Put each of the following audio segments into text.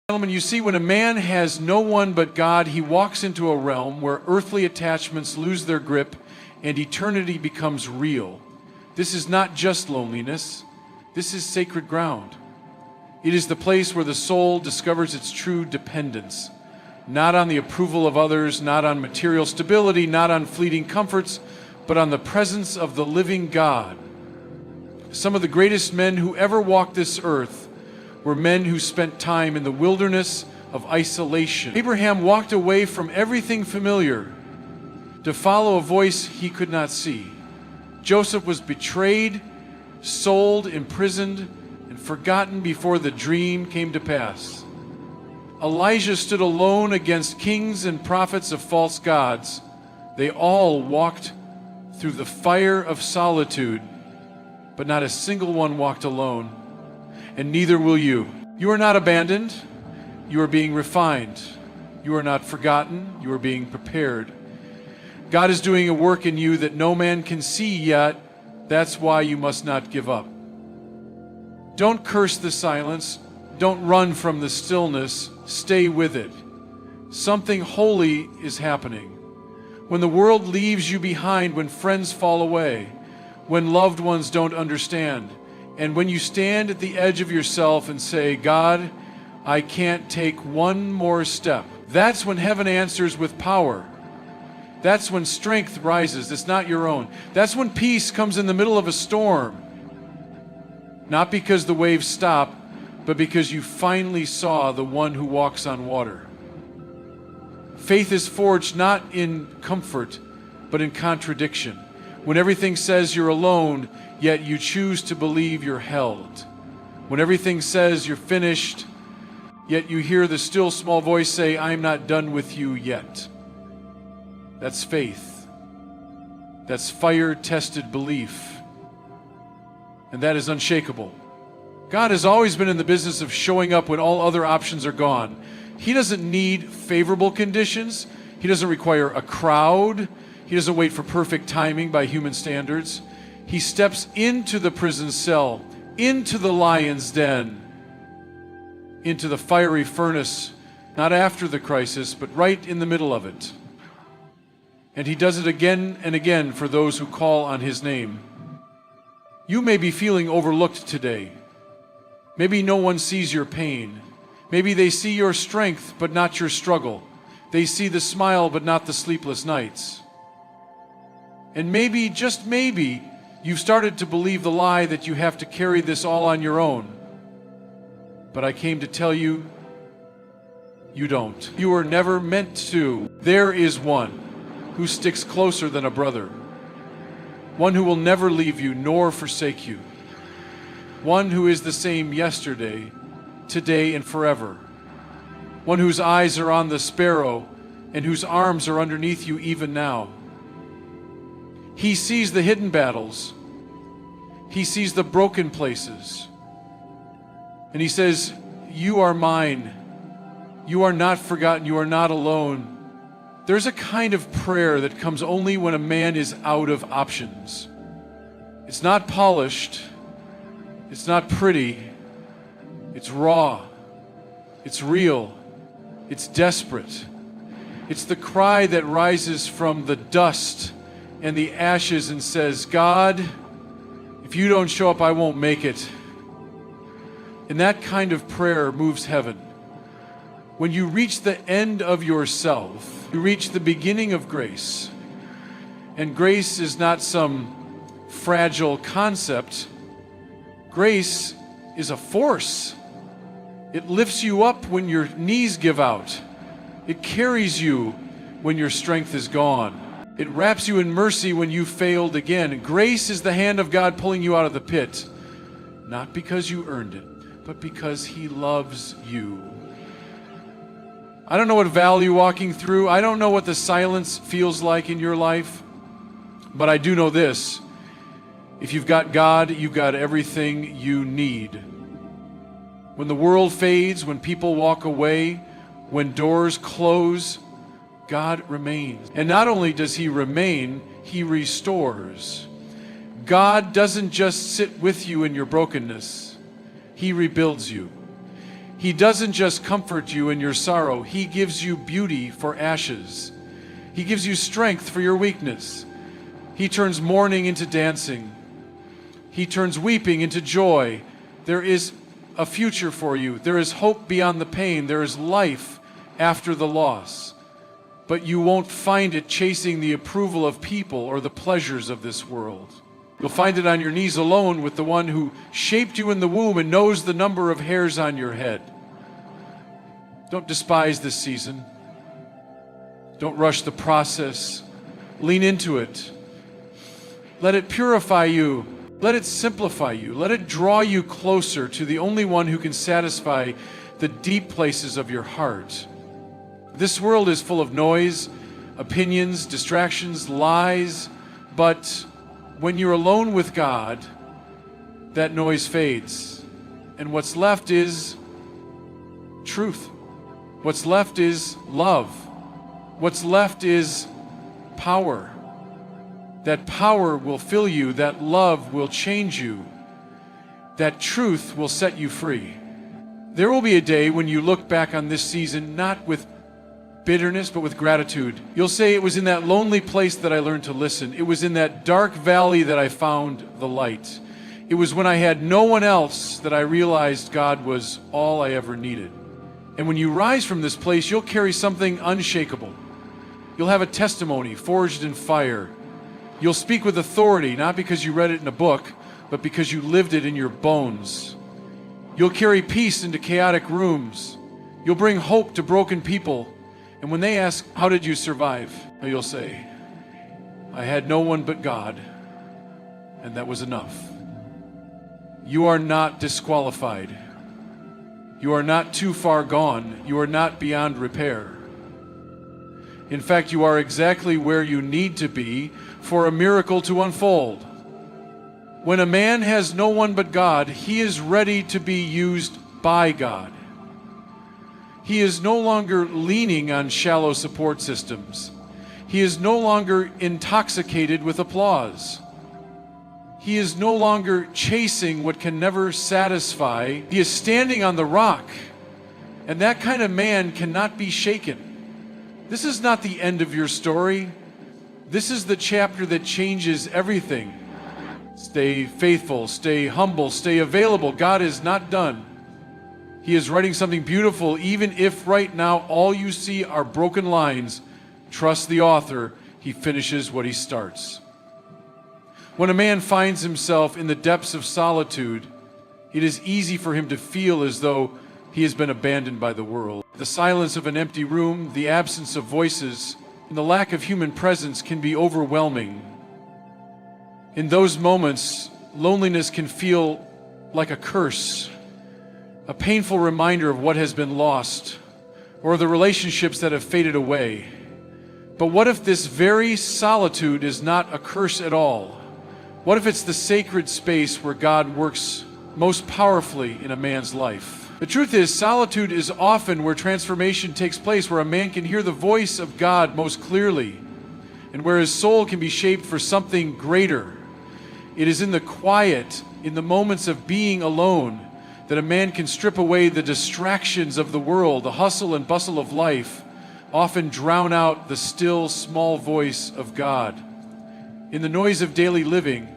Gentlemen, you see, when a man has no one but God, he walks into a realm where earthly attachments lose their grip and eternity becomes real. This is not just loneliness. This is sacred ground. It is the place where the soul discovers its true dependence, not on the approval of others, not on material stability, not on fleeting comforts, but on the presence of the living God. Some of the greatest men who ever walked this earth were men who spent time in the wilderness of isolation. Abraham walked away from everything familiar to follow a voice he could not see. Joseph was betrayed, sold, imprisoned, and forgotten before the dream came to pass. Elijah stood alone against kings and prophets of false gods. They all walked through the fire of solitude, but not a single one walked alone. And neither will you. You are not abandoned. You are being refined. You are not forgotten. You are being prepared. God is doing a work in you that no man can see yet. That's why you must not give up. Don't curse the silence. Don't run from the stillness. Stay with it. Something holy is happening. When the world leaves you behind, when friends fall away, when loved ones don't understand, and when you stand at the edge of yourself and say, God, I can't take one more step, that's when heaven answers with power. That's when strength rises. It's not your own. That's when peace comes in the middle of a storm. Not because the waves stop, but because you finally saw the one who walks on water. Faith is forged not in comfort, but in contradiction. When everything says you're alone, yet you choose to believe you're held. When everything says you're finished, yet you hear the still small voice say, I'm not done with you yet. That's faith. That's fire-tested belief. And that is unshakable. God has always been in the business of showing up when all other options are gone. He doesn't need favorable conditions. He doesn't require a crowd. He doesn't wait for perfect timing by human standards. He steps into the prison cell, into the lion's den, into the fiery furnace, not after the crisis, but right in the middle of it. And he does it again and again for those who call on his name. You may be feeling overlooked today. Maybe no one sees your pain. Maybe they see your strength, but not your struggle. They see the smile, but not the sleepless nights. And maybe, just maybe, you've started to believe the lie that you have to carry this all on your own. But I came to tell you, you don't. You were never meant to. There is one who sticks closer than a brother. One who will never leave you nor forsake you. One who is the same yesterday, today, and forever. One whose eyes are on the sparrow and whose arms are underneath you even now. He sees the hidden battles. He sees the broken places. And he says, you are mine. You are not forgotten. You are not alone. There's a kind of prayer that comes only when a man is out of options. It's not polished. It's not pretty. It's raw. It's real. It's desperate. It's the cry that rises from the dust and the ashes and says, God, if you don't show up, I won't make it. And that kind of prayer moves heaven. When you reach the end of yourself, you reach the beginning of grace. And grace is not some fragile concept. Grace is a force. It lifts you up when your knees give out. It carries you when your strength is gone. It wraps you in mercy when you failed again. Grace is the hand of God pulling you out of the pit, not because you earned it, but because He loves you. I don't know what valley you're walking through. I don't know what the silence feels like in your life, but I do know this. If you've got God, you've got everything you need. When the world fades, when people walk away, when doors close, God remains. And not only does He remain, He restores. God doesn't just sit with you in your brokenness. He rebuilds you. He doesn't just comfort you in your sorrow. He gives you beauty for ashes. He gives you strength for your weakness. He turns mourning into dancing. He turns weeping into joy. There is a future for you. There is hope beyond the pain. There is life after the loss. But you won't find it chasing the approval of people or the pleasures of this world. You'll find it on your knees alone with the one who shaped you in the womb and knows the number of hairs on your head. Don't despise this season. Don't rush the process. Lean into it. Let it purify you. Let it simplify you. Let it draw you closer to the only one who can satisfy the deep places of your heart. This world is full of noise, opinions, distractions, lies, but when you're alone with God, that noise fades. And what's left is truth. What's left is love. What's left is power. That power will fill you. That love will change you. That truth will set you free. There will be a day when you look back on this season not with bitterness, but with gratitude. You'll say, it was in that lonely place that I learned to listen. It was in that dark valley that I found the light. It was when I had no one else that I realized God was all I ever needed. And when you rise from this place, you'll carry something unshakable. You'll have a testimony forged in fire. You'll speak with authority, not because you read it in a book, but because you lived it in your bones. You'll carry peace into chaotic rooms. You'll bring hope to broken people. And when they ask, how did you survive? You'll say, I had no one but God, and that was enough. You are not disqualified. You are not too far gone. You are not beyond repair. In fact, you are exactly where you need to be for a miracle to unfold. When a man has no one but God, he is ready to be used by God. He is no longer leaning on shallow support systems. He is no longer intoxicated with applause. He is no longer chasing what can never satisfy. He is standing on the rock, and that kind of man cannot be shaken. This is not the end of your story. This is the chapter that changes everything. Stay faithful, stay humble, stay available. God is not done. He is writing something beautiful, even if right now all you see are broken lines. Trust the author. He finishes what he starts. When a man finds himself in the depths of solitude, it is easy for him to feel as though he has been abandoned by the world. The silence of an empty room, the absence of voices, and the lack of human presence can be overwhelming. In those moments, loneliness can feel like a curse, a painful reminder of what has been lost, or the relationships that have faded away. But what if this very solitude is not a curse at all? What if it's the sacred space where God works most powerfully in a man's life? The truth is, solitude is often where transformation takes place, where a man can hear the voice of God most clearly, and where his soul can be shaped for something greater. It is in the quiet, in the moments of being alone, that a man can strip away the distractions of the world. The hustle and bustle of life often drown out the still, small voice of God. In the noise of daily living,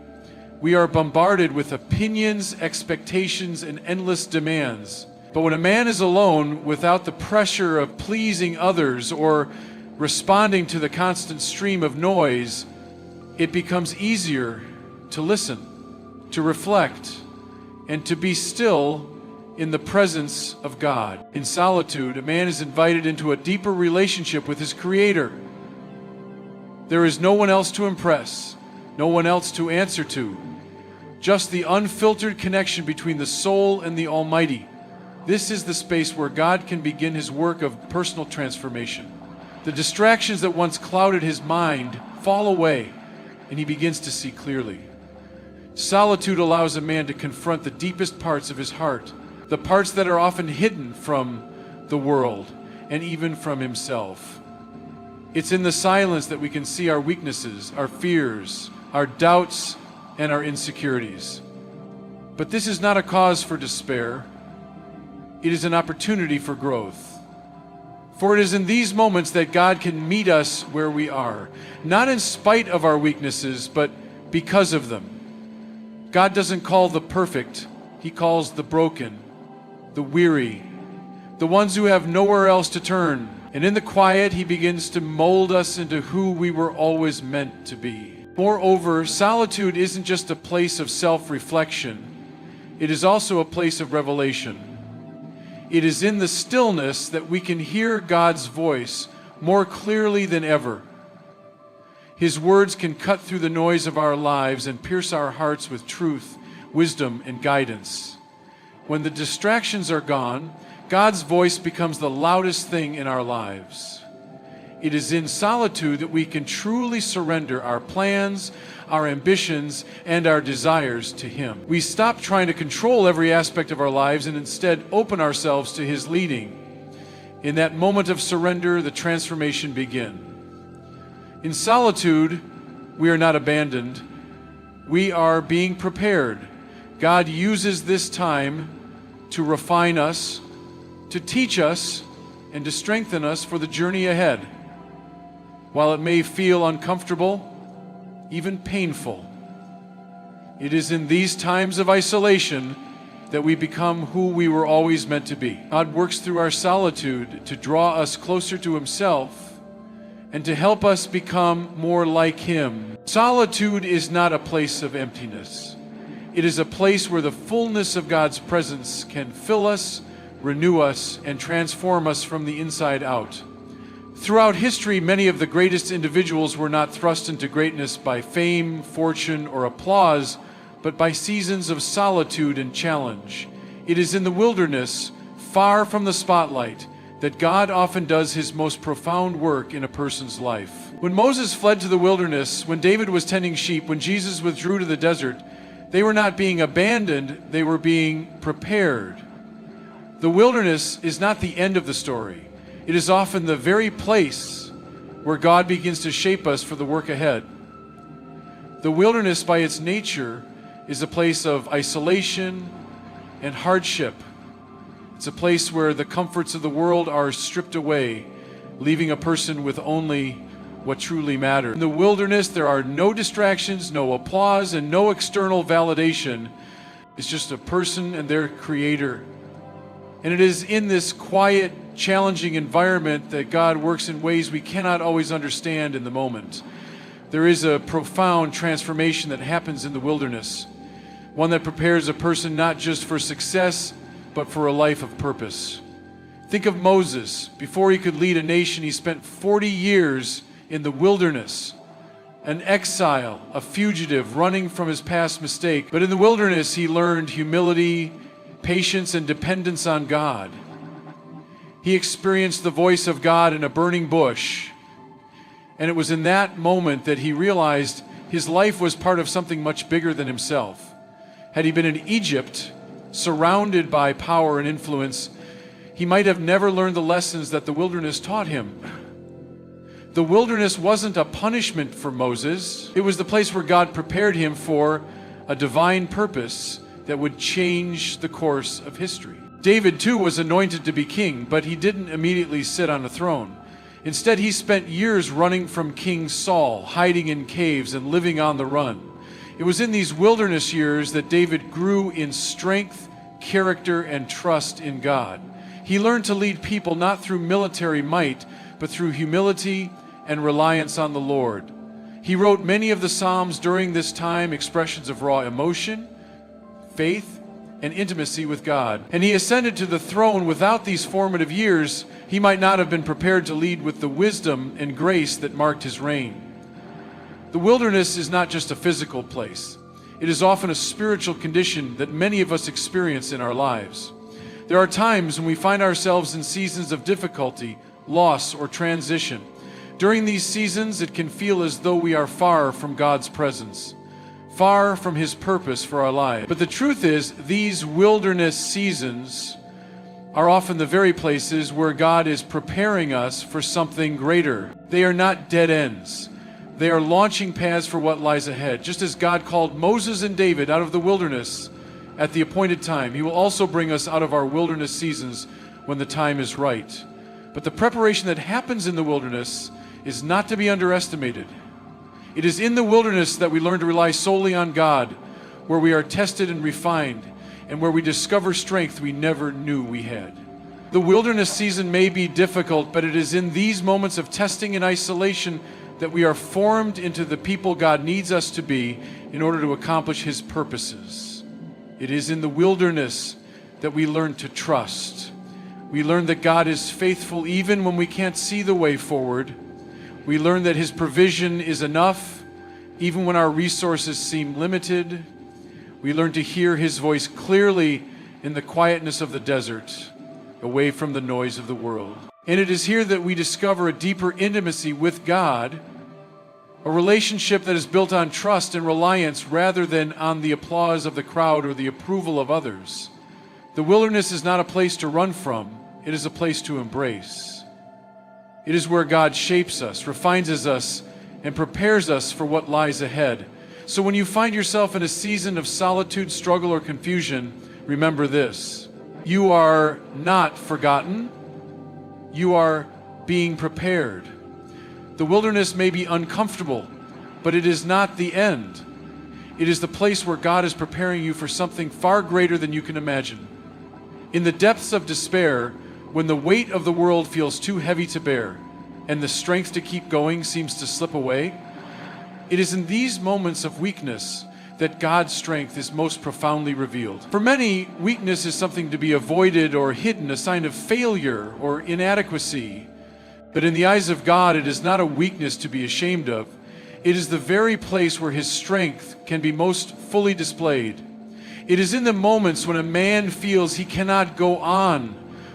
we are bombarded with opinions, expectations, and endless demands. But when a man is alone, without the pressure of pleasing others or responding to the constant stream of noise, it becomes easier to listen, to reflect, and to be still in the presence of God. In solitude, a man is invited into a deeper relationship with his Creator. There is no one else to impress, no one else to answer to, just the unfiltered connection between the soul and the Almighty. This is the space where God can begin his work of personal transformation. The distractions that once clouded his mind fall away, and he begins to see clearly. Solitude allows a man to confront the deepest parts of his heart, the parts that are often hidden from the world and even from himself. It's in the silence that we can see our weaknesses, our fears, our doubts, and our insecurities. But this is not a cause for despair. it is an opportunity for growth. For it is in these moments that God can meet us where we are, not in spite of our weaknesses, but because of them. God doesn't call the perfect, He calls the broken, the weary, the ones who have nowhere else to turn. And in the quiet, He begins to mold us into who we were always meant to be. Moreover, solitude isn't just a place of self-reflection. It is also a place of revelation. It is in the stillness that we can hear God's voice more clearly than ever. His words can cut through the noise of our lives and pierce our hearts with truth, wisdom, and guidance. When the distractions are gone, God's voice becomes the loudest thing in our lives. It is in solitude that we can truly surrender our plans, our ambitions, and our desires to Him. We stop trying to control every aspect of our lives and instead open ourselves to His leading. In that moment of surrender, the transformation begins. In solitude, we are not abandoned. We are being prepared. God uses this time to refine us, to teach us, and to strengthen us for the journey ahead. While it may feel uncomfortable, even painful, it is in these times of isolation that we become who we were always meant to be. God works through our solitude to draw us closer to Himself and to help us become more like Him. Solitude is not a place of emptiness. It is a place where the fullness of God's presence can fill us, renew us, and transform us from the inside out. Throughout history, many of the greatest individuals were not thrust into greatness by fame, fortune, or applause, but by seasons of solitude and challenge. It is in the wilderness, far from the spotlight, that God often does His most profound work in a person's life. When Moses fled to the wilderness, when David was tending sheep, when Jesus withdrew to the desert, they were not being abandoned, they were being prepared. The wilderness is not the end of the story. It is often the very place where God begins to shape us for the work ahead. The wilderness, by its nature, is a place of isolation and hardship. It's a place where the comforts of the world are stripped away, leaving a person with only what truly matters. In the wilderness, there are no distractions, no applause, and no external validation. It's just a person and their Creator. And it is in this quiet, challenging environment that God works in ways we cannot always understand in the moment. There is a profound transformation that happens in the wilderness, one that prepares a person not just for success, but for a life of purpose. Think of Moses. Before he could lead a nation, he spent 40 years in the wilderness, an exile, a fugitive, running from his past mistake. But in the wilderness, he learned humility, patience, and dependence on God. He experienced the voice of God in a burning bush. And it was in that moment that he realized his life was part of something much bigger than himself. Had he been in Egypt, surrounded by power and influence, he might have never learned the lessons that the wilderness taught him. The wilderness wasn't a punishment for Moses. It was the place where God prepared him for a divine purpose that would change the course of history. David, too, was anointed to be king, but he didn't immediately sit on a throne. Instead, he spent years running from King Saul, hiding in caves and living on the run. It was in these wilderness years that David grew in strength, character, and trust in God. He learned to lead people not through military might, but through humility and reliance on the Lord. He wrote many of the Psalms during this time, expressions of raw emotion, faith, and intimacy with God. And he ascended to the throne. Without these formative years, he might not have been prepared to lead with the wisdom and grace that marked his reign. The wilderness is not just a physical place. It is often a spiritual condition that many of us experience in our lives. There are times when we find ourselves in seasons of difficulty, loss, or transition. During these seasons, it can feel as though we are far from God's presence, far from His purpose for our lives. But the truth is, these wilderness seasons are often the very places where God is preparing us for something greater. They are not dead ends. They are launching paths for what lies ahead. Just as God called Moses and David out of the wilderness at the appointed time. He will also bring us out of our wilderness seasons when the time is right. But the preparation that happens in the wilderness is not to be underestimated. It is in the wilderness that we learn to rely solely on God, where we are tested and refined, and where we discover strength we never knew we had. The wilderness season may be difficult, but it is in these moments of testing and isolation that we are formed into the people God needs us to be in order to accomplish His purposes. It is in the wilderness that we learn to trust. We learn that God is faithful even when we can't see the way forward. We learn that His provision is enough even when our resources seem limited. We learn to hear His voice clearly in the quietness of the desert, away from the noise of the world. And it is here that we discover a deeper intimacy with God, a relationship that is built on trust and reliance rather than on the applause of the crowd or the approval of others. The wilderness is not a place to run from, it is a place to embrace. It is where God shapes us, refines us, and prepares us for what lies ahead. So when you find yourself in a season of solitude, struggle, or confusion, remember this: you are not forgotten, you are being prepared. The wilderness may be uncomfortable, but it is not the end. It is the place where God is preparing you for something far greater than you can imagine. In the depths of despair, when the weight of the world feels too heavy to bear, and the strength to keep going seems to slip away, it is in these moments of weakness that God's strength is most profoundly revealed. For many, weakness is something to be avoided or hidden, a sign of failure or inadequacy. But in the eyes of God, it is not a weakness to be ashamed of. It is the very place where His strength can be most fully displayed. It is in the moments when a man feels he cannot go on,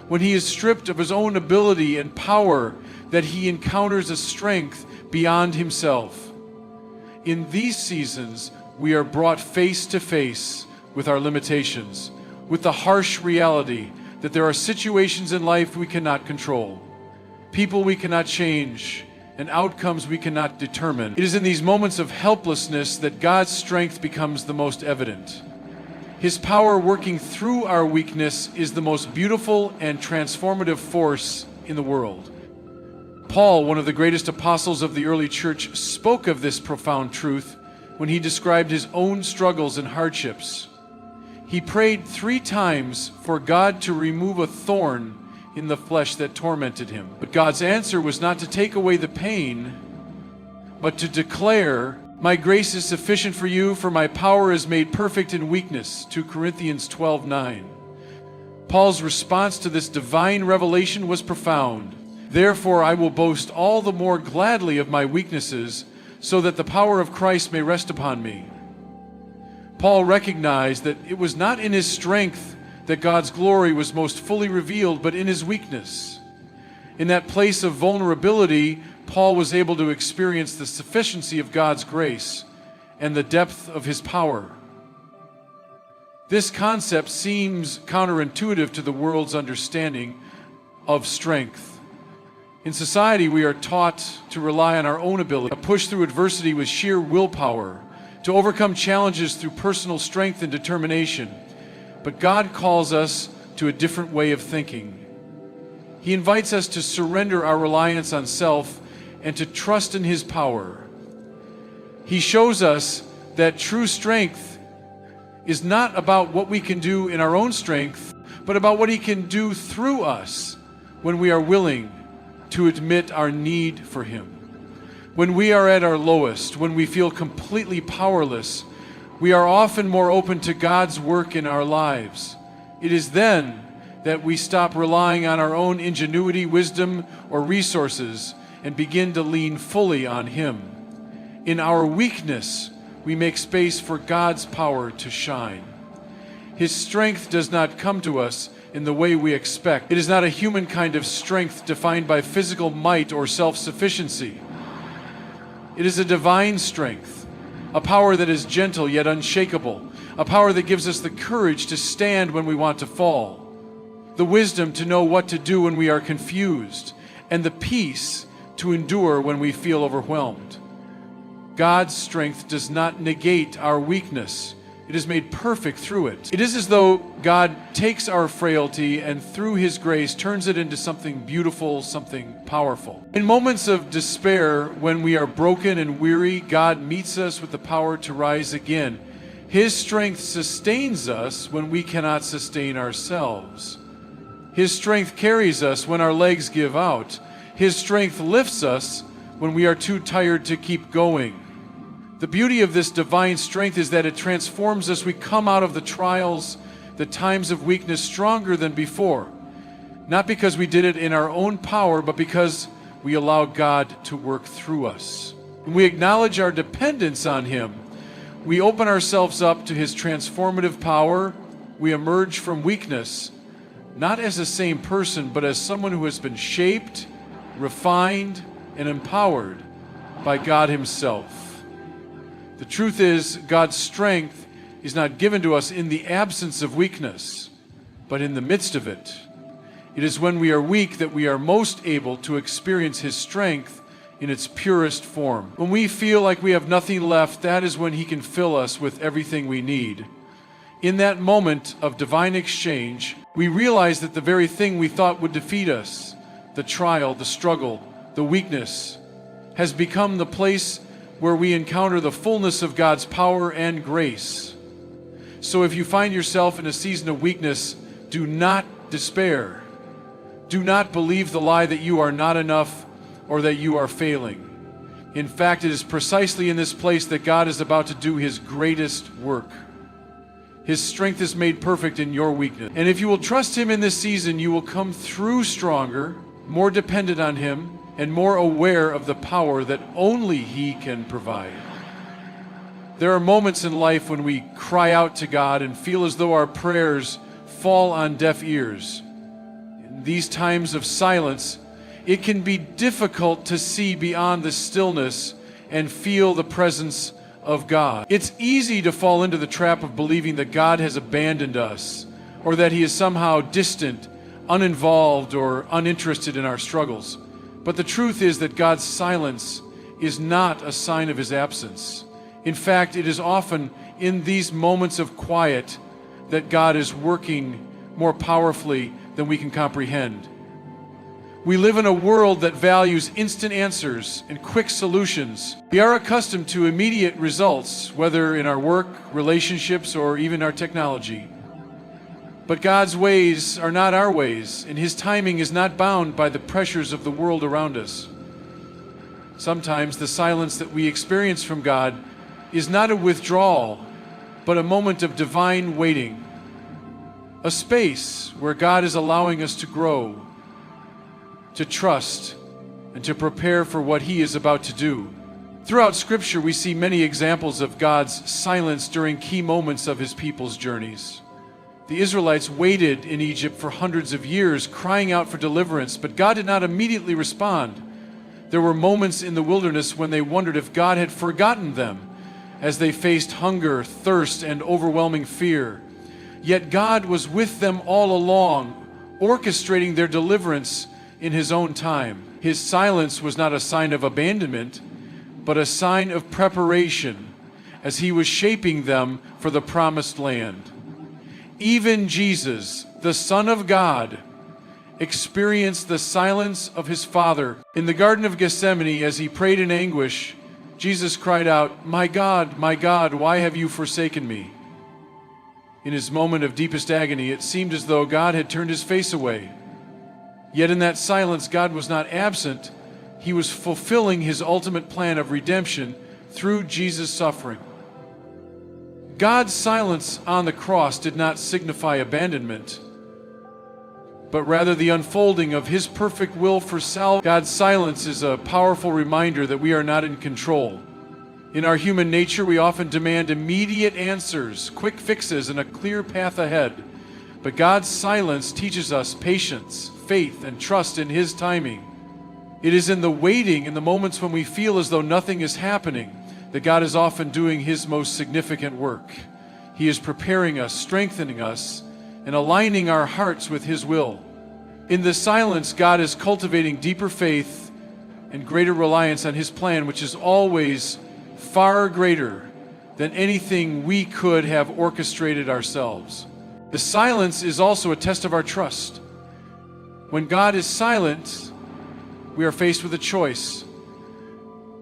when he is stripped of his own ability and power, that he encounters a strength beyond himself. In these seasons, we are brought face to face with our limitations, with the harsh reality that there are situations in life we cannot control, people we cannot change, and outcomes we cannot determine. It is in these moments of helplessness that God's strength becomes the most evident. His power working through our weakness is the most beautiful and transformative force in the world. Paul, one of the greatest apostles of the early church, spoke of this profound truth when he described his own struggles and hardships. He prayed 3 times for God to remove a thorn in the flesh that tormented him. But God's answer was not to take away the pain, but to declare, "My grace is sufficient for you, for my power is made perfect in weakness." 2 Corinthians 12:9. Paul's response to this divine revelation was profound. "Therefore I will boast all the more gladly of my weaknesses, so that the power of Christ may rest upon me." Paul recognized that it was not in his strength that God's glory was most fully revealed, but in his weakness. In that place of vulnerability, Paul was able to experience the sufficiency of God's grace and the depth of His power. This concept seems counterintuitive to the world's understanding of strength. In society, we are taught to rely on our own ability, to push through adversity with sheer willpower, to overcome challenges through personal strength and determination. But God calls us to a different way of thinking. He invites us to surrender our reliance on self and to trust in His power. He shows us that true strength is not about what we can do in our own strength, but about what He can do through us when we are willing to admit our need for Him. When we are at our lowest, when we feel completely powerless, we are often more open to God's work in our lives. It is then that we stop relying on our own ingenuity, wisdom, or resources and begin to lean fully on Him. In our weakness, we make space for God's power to shine. His strength does not come to us in the way we expect. It is not a human kind of strength defined by physical might or self-sufficiency. It is a divine strength, a power that is gentle yet unshakable, a power that gives us the courage to stand when we want to fall, the wisdom to know what to do when we are confused, and the peace to endure when we feel overwhelmed. God's strength does not negate our weakness. It is made perfect through it. It is as though God takes our frailty and through His grace turns it into something beautiful, something powerful. In moments of despair, when we are broken and weary, God meets us with the power to rise again. His strength sustains us when we cannot sustain ourselves. His strength carries us when our legs give out. His strength lifts us when we are too tired to keep going. The beauty of this divine strength is that it transforms us. We come out of the trials, the times of weakness, stronger than before. Not because we did it in our own power, but because we allow God to work through us. When we acknowledge our dependence on Him, we open ourselves up to His transformative power. We emerge from weakness, not as the same person, but as someone who has been shaped, refined, and empowered by God Himself. The truth is, God's strength is not given to us in the absence of weakness, but in the midst of it. It is when we are weak that we are most able to experience His strength in its purest form. When we feel like we have nothing left, that is when He can fill us with everything we need. In that moment of divine exchange, we realize that the very thing we thought would defeat us, the trial, the struggle, the weakness, has become the place where we encounter the fullness of God's power and grace. So if you find yourself in a season of weakness, do not despair. Do not believe the lie that you are not enough or that you are failing. In fact, it is precisely in this place that God is about to do His greatest work. His strength is made perfect in your weakness. And if you will trust Him in this season, you will come through stronger, more dependent on Him, and more aware of the power that only He can provide. There are moments in life when we cry out to God and feel as though our prayers fall on deaf ears. In these times of silence, it can be difficult to see beyond the stillness and feel the presence of God. It's easy to fall into the trap of believing that God has abandoned us, or that He is somehow distant, uninvolved, or uninterested in our struggles. But the truth is that God's silence is not a sign of His absence. In fact, it is often in these moments of quiet that God is working more powerfully than we can comprehend. We live in a world that values instant answers and quick solutions. We are accustomed to immediate results, whether in our work, relationships, or even our technology. But God's ways are not our ways, and His timing is not bound by the pressures of the world around us. Sometimes the silence that we experience from God is not a withdrawal, but a moment of divine waiting, a space where God is allowing us to grow, to trust, and to prepare for what He is about to do. Throughout Scripture, we see many examples of God's silence during key moments of His people's journeys. The Israelites waited in Egypt for hundreds of years, crying out for deliverance, but God did not immediately respond. There were moments in the wilderness when they wondered if God had forgotten them as they faced hunger, thirst, and overwhelming fear. Yet God was with them all along, orchestrating their deliverance in His own time. His silence was not a sign of abandonment, but a sign of preparation as He was shaping them for the promised land. Even Jesus, the Son of God, experienced the silence of His Father. In the Garden of Gethsemane, as He prayed in anguish, Jesus cried out, my God, why have you forsaken me?" In His moment of deepest agony, it seemed as though God had turned His face away. Yet in that silence, God was not absent. He was fulfilling His ultimate plan of redemption through Jesus' suffering. God's silence on the cross did not signify abandonment, but rather the unfolding of His perfect will for salvation. God's silence is a powerful reminder that we are not in control. In our human nature, we often demand immediate answers, quick fixes, and a clear path ahead. But God's silence teaches us patience, faith, and trust in His timing. It is in the waiting, in the moments when we feel as though nothing is happening, that God is often doing His most significant work. He is preparing us, strengthening us, and aligning our hearts with His will. In the silence, God is cultivating deeper faith and greater reliance on His plan, which is always far greater than anything we could have orchestrated ourselves. The silence is also a test of our trust. When God is silent, we are faced with a choice.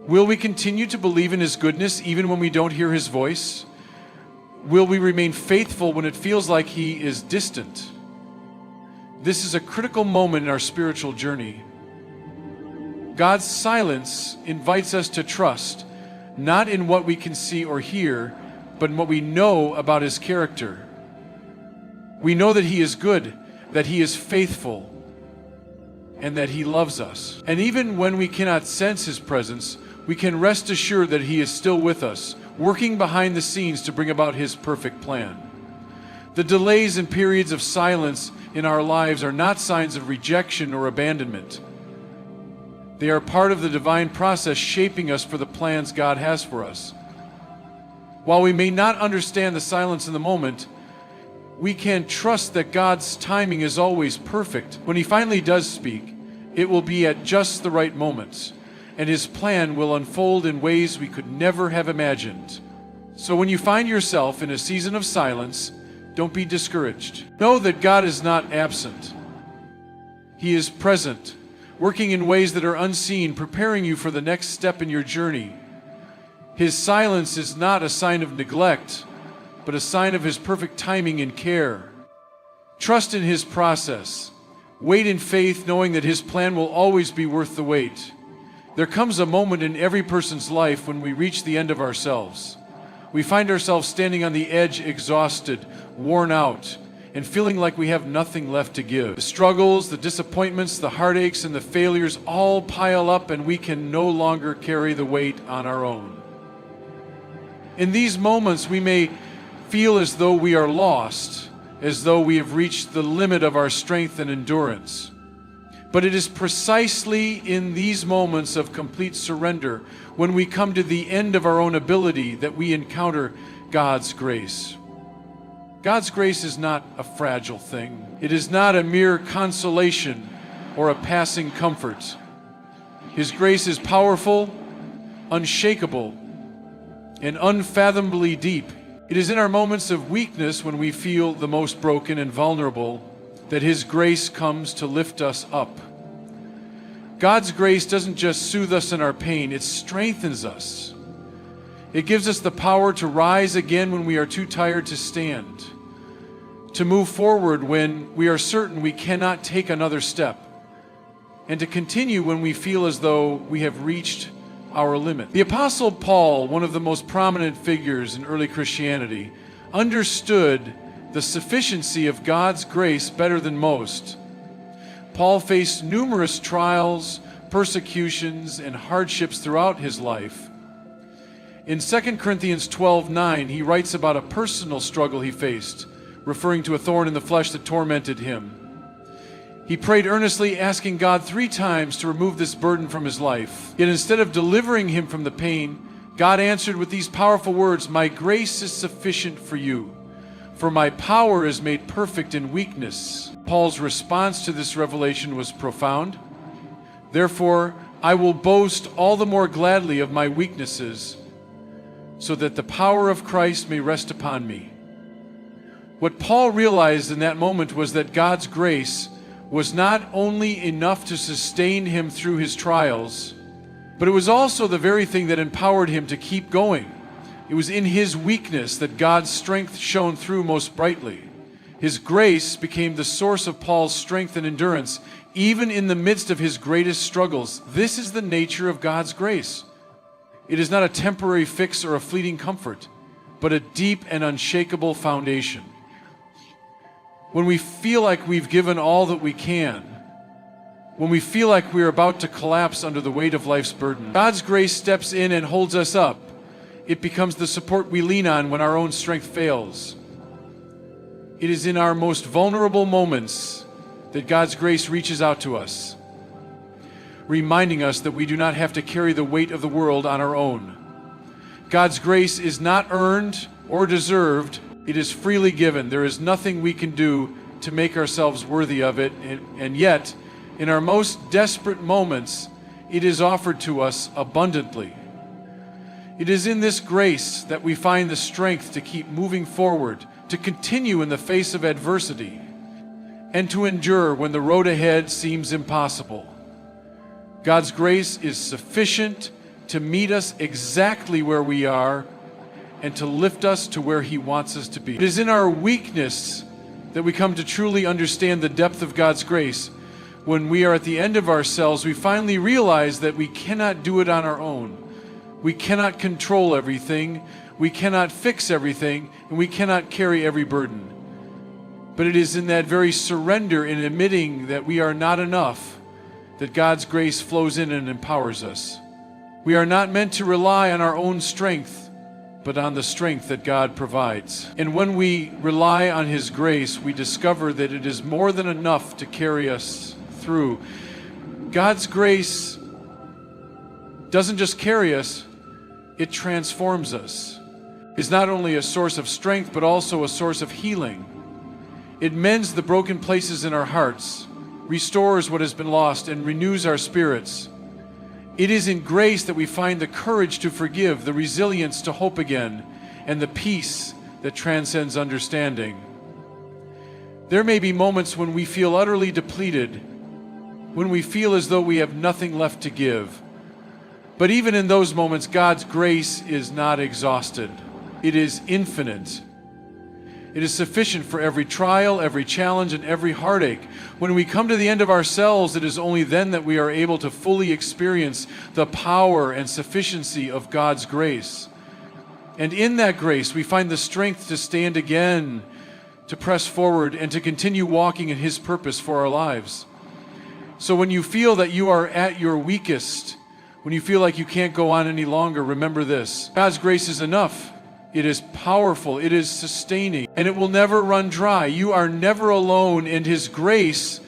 Will we continue to believe in His goodness even when we don't hear His voice? Will we remain faithful when it feels like He is distant? This is a critical moment in our spiritual journey. God's silence invites us to trust, not in what we can see or hear, but in what we know about His character. We know that He is good, that He is faithful, and that He loves us. And even when we cannot sense His presence, we can rest assured that He is still with us, working behind the scenes to bring about His perfect plan. The delays and periods of silence in our lives are not signs of rejection or abandonment. They are part of the divine process shaping us for the plans God has for us. While we may not understand the silence in the moment, we can trust that God's timing is always perfect. When He finally does speak, it will be at just the right moments, and His plan will unfold in ways we could never have imagined. So when you find yourself in a season of silence, don't be discouraged. Know that God is not absent. He is present, working in ways that are unseen, preparing you for the next step in your journey. His silence is not a sign of neglect, but a sign of His perfect timing and care. Trust in His process. Wait in faith, knowing that His plan will always be worth the wait. There comes a moment in every person's life when we reach the end of ourselves. We find ourselves standing on the edge, exhausted, worn out, and feeling like we have nothing left to give. The struggles, the disappointments, the heartaches, and the failures all pile up, and we can no longer carry the weight on our own. In these moments, we may feel as though we are lost, as though we have reached the limit of our strength and endurance. But it is precisely in these moments of complete surrender, when we come to the end of our own ability, that we encounter God's grace. God's grace is not a fragile thing. It is not a mere consolation or a passing comfort. His grace is powerful, unshakable, and unfathomably deep. It is in our moments of weakness, when we feel the most broken and vulnerable, that His grace comes to lift us up. God's grace doesn't just soothe us in our pain, it strengthens us. It gives us the power to rise again when we are too tired to stand, to move forward when we are certain we cannot take another step, and to continue when we feel as though we have reached our limit. The Apostle Paul, one of the most prominent figures in early Christianity, understood the sufficiency of God's grace better than most. Paul faced numerous trials, persecutions, and hardships throughout his life. In 2 Corinthians 12:9, he writes about a personal struggle he faced, referring to a thorn in the flesh that tormented him. He prayed earnestly, asking God 3 times to remove this burden from his life. Yet instead of delivering him from the pain, God answered with these powerful words, "My grace is sufficient for you, for my power is made perfect in weakness." Paul's response to this revelation was profound. "Therefore, I will boast all the more gladly of my weaknesses, so that the power of Christ may rest upon me." What Paul realized in that moment was that God's grace was not only enough to sustain him through his trials, but it was also the very thing that empowered him to keep going. It was in his weakness that God's strength shone through most brightly. His grace became the source of Paul's strength and endurance, even in the midst of his greatest struggles. This is the nature of God's grace. It is not a temporary fix or a fleeting comfort, but a deep and unshakable foundation. When we feel like we've given all that we can, when we feel like we're about to collapse under the weight of life's burden, God's grace steps in and holds us up. It becomes the support we lean on when our own strength fails. It is in our most vulnerable moments that God's grace reaches out to us, reminding us that we do not have to carry the weight of the world on our own. God's grace is not earned or deserved. It is freely given. There is nothing we can do to make ourselves worthy of it, and yet, in our most desperate moments, it is offered to us abundantly. It is in this grace that we find the strength to keep moving forward, to continue in the face of adversity, and to endure when the road ahead seems impossible. God's grace is sufficient to meet us exactly where we are and to lift us to where He wants us to be. It is in our weakness that we come to truly understand the depth of God's grace. When we are at the end of ourselves, we finally realize that we cannot do it on our own. We cannot control everything, we cannot fix everything, and we cannot carry every burden. But it is in that very surrender in admitting that we are not enough that God's grace flows in and empowers us. We are not meant to rely on our own strength, but on the strength that God provides. And when we rely on His grace, we discover that it is more than enough to carry us through. God's grace doesn't just carry us, it transforms us. It's not only a source of strength, but also a source of healing. It mends the broken places in our hearts, restores what has been lost, and renews our spirits. It is in grace that we find the courage to forgive, the resilience to hope again, and the peace that transcends understanding. There may be moments when we feel utterly depleted, when we feel as though we have nothing left to give. But even in those moments, God's grace is not exhausted. It is infinite. It is sufficient for every trial, every challenge, and every heartache. When we come to the end of ourselves, it is only then that we are able to fully experience the power and sufficiency of God's grace. And in that grace, we find the strength to stand again, to press forward, and to continue walking in His purpose for our lives. So when you feel that you are at your weakest, when you feel like you can't go on any longer, remember this: God's grace is enough. It is powerful, it is sustaining, and it will never run dry. You are never alone, and His grace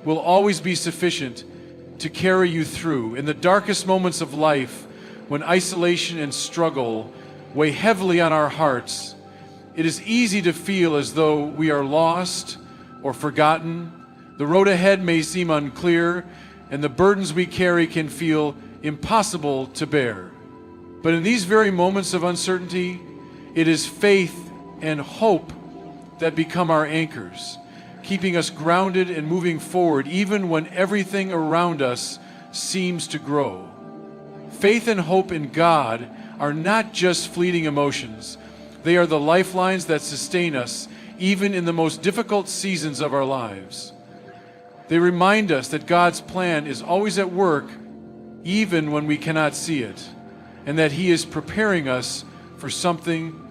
will always be sufficient to carry you through. In the darkest moments of life, when isolation and struggle weigh heavily on our hearts, it is easy to feel as though we are lost or forgotten. The road ahead may seem unclear, and the burdens we carry can feel impossible to bear. But in these very moments of uncertainty, it is faith and hope that become our anchors, keeping us grounded and moving forward even when everything around us seems to grow. Faith and hope in God are not just fleeting emotions. They are the lifelines that sustain us even in the most difficult seasons of our lives. They remind us that God's plan is always at work even when we cannot see it, and that He is preparing us for something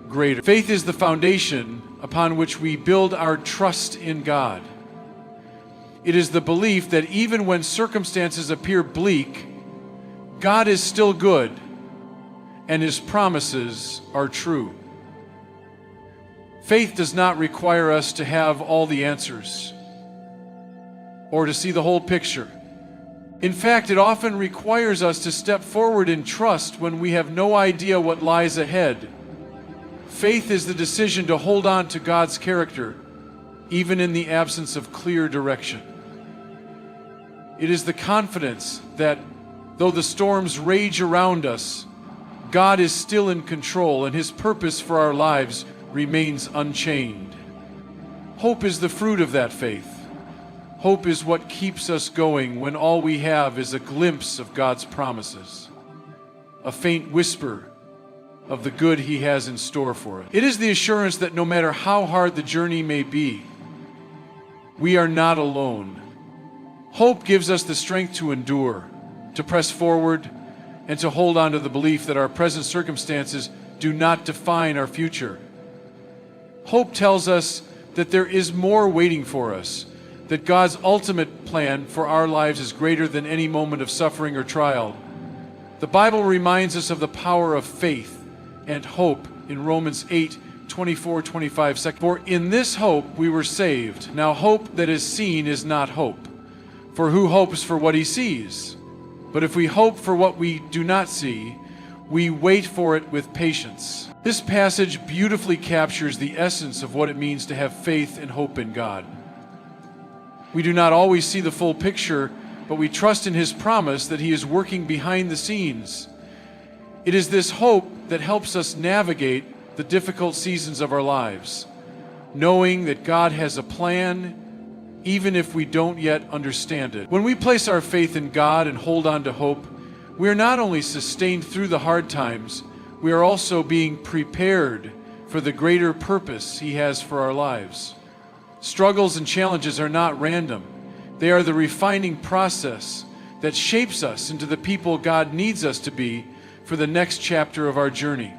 greater. Faith is the foundation upon which we build our trust in God. It is the belief that even when circumstances appear bleak, God is still good and His promises are true. Faith does not require us to have all the answers or to see the whole picture. In fact, it often requires us to step forward in trust when we have no idea what lies ahead. Faith is the decision to hold on to God's character, even in the absence of clear direction. It is the confidence that, though the storms rage around us, God is still in control and His purpose for our lives remains unchained. Hope is the fruit of that faith. Hope is what keeps us going when all we have is a glimpse of God's promises, a faint whisper of the good He has in store for us. It is the assurance that no matter how hard the journey may be, we are not alone. Hope gives us the strength to endure, to press forward, and to hold on to the belief that our present circumstances do not define our future. Hope tells us that there is more waiting for us, that God's ultimate plan for our lives is greater than any moment of suffering or trial. The Bible reminds us of the power of faith and hope in Romans 8:24-25. For in this hope we were saved. Now hope that is seen is not hope. For who hopes for what he sees? But if we hope for what we do not see, we wait for it with patience. This passage beautifully captures the essence of what it means to have faith and hope in God. We do not always see the full picture, but we trust in His promise that He is working behind the scenes. It is this hope that helps us navigate the difficult seasons of our lives, knowing that God has a plan, even if we don't yet understand it. When we place our faith in God and hold on to hope, we are not only sustained through the hard times, we are also being prepared for the greater purpose He has for our lives. Struggles and challenges are not random. They are the refining process that shapes us into the people God needs us to be for the next chapter of our journey.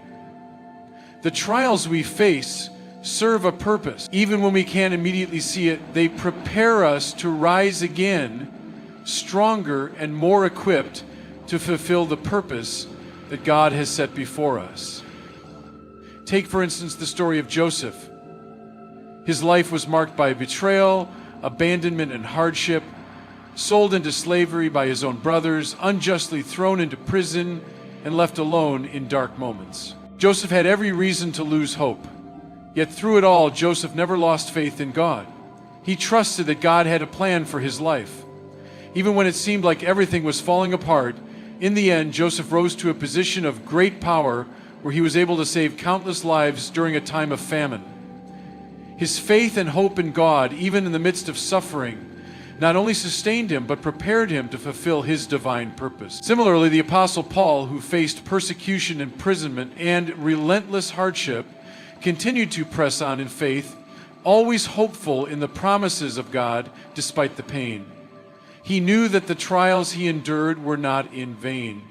The trials we face serve a purpose. Even when we can't immediately see it, they prepare us to rise again, stronger and more equipped to fulfill the purpose that God has set before us. Take, for instance, the story of Joseph. His life was marked by betrayal, abandonment, and hardship, sold into slavery by his own brothers, unjustly thrown into prison, and left alone in dark moments. Joseph had every reason to lose hope. Yet through it all, Joseph never lost faith in God. He trusted that God had a plan for his life. Even when it seemed like everything was falling apart, in the end, Joseph rose to a position of great power where he was able to save countless lives during a time of famine. His faith and hope in God, even in the midst of suffering, not only sustained him, but prepared him to fulfill his divine purpose. Similarly, the Apostle Paul, who faced persecution, imprisonment, and relentless hardship, continued to press on in faith, always hopeful in the promises of God despite the pain. He knew that the trials he endured were not in vain.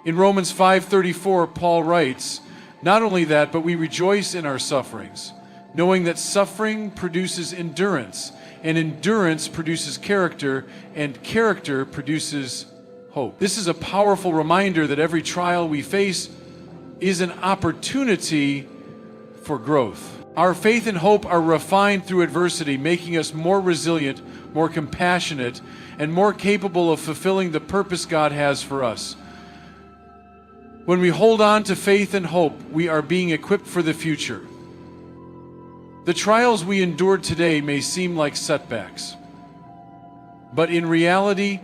In Romans 5:34, Paul writes, "Not only that, but we rejoice in our sufferings, knowing that suffering produces endurance, and endurance produces character, and character produces hope." This is a powerful reminder that every trial we face is an opportunity for growth. Our faith and hope are refined through adversity, making us more resilient, more compassionate, and more capable of fulfilling the purpose God has for us. When we hold on to faith and hope, we are being equipped for the future. The trials we endure today may seem like setbacks, but in reality,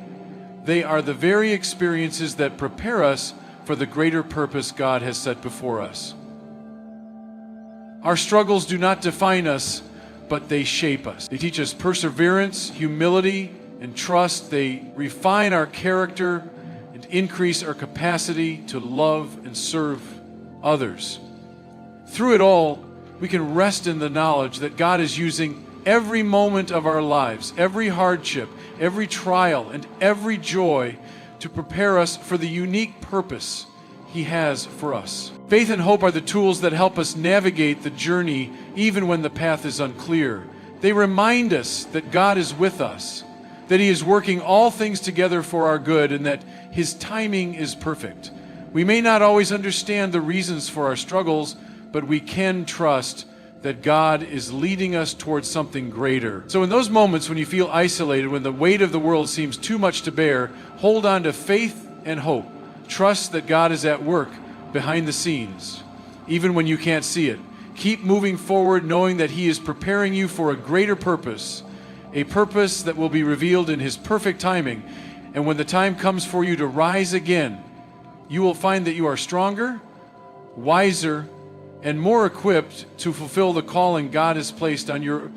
they are the very experiences that prepare us for the greater purpose God has set before us. Our struggles do not define us, but they shape us. They teach us perseverance, humility, and trust. They refine our character and increase our capacity to love and serve others. Through it all, we can rest in the knowledge that God is using every moment of our lives, every hardship, every trial, and every joy to prepare us for the unique purpose He has for us. Faith and hope are the tools that help us navigate the journey even when the path is unclear. They remind us that God is with us, that He is working all things together for our good, and that His timing is perfect. We may not always understand the reasons for our struggles, but we can trust that God is leading us towards something greater. So in those moments when you feel isolated, when the weight of the world seems too much to bear, hold on to faith and hope. Trust that God is at work behind the scenes, even when you can't see it. Keep moving forward, knowing that He is preparing you for a greater purpose, a purpose that will be revealed in His perfect timing. And when the time comes for you to rise again, you will find that you are stronger, wiser, and more equipped to fulfill the calling God has placed on your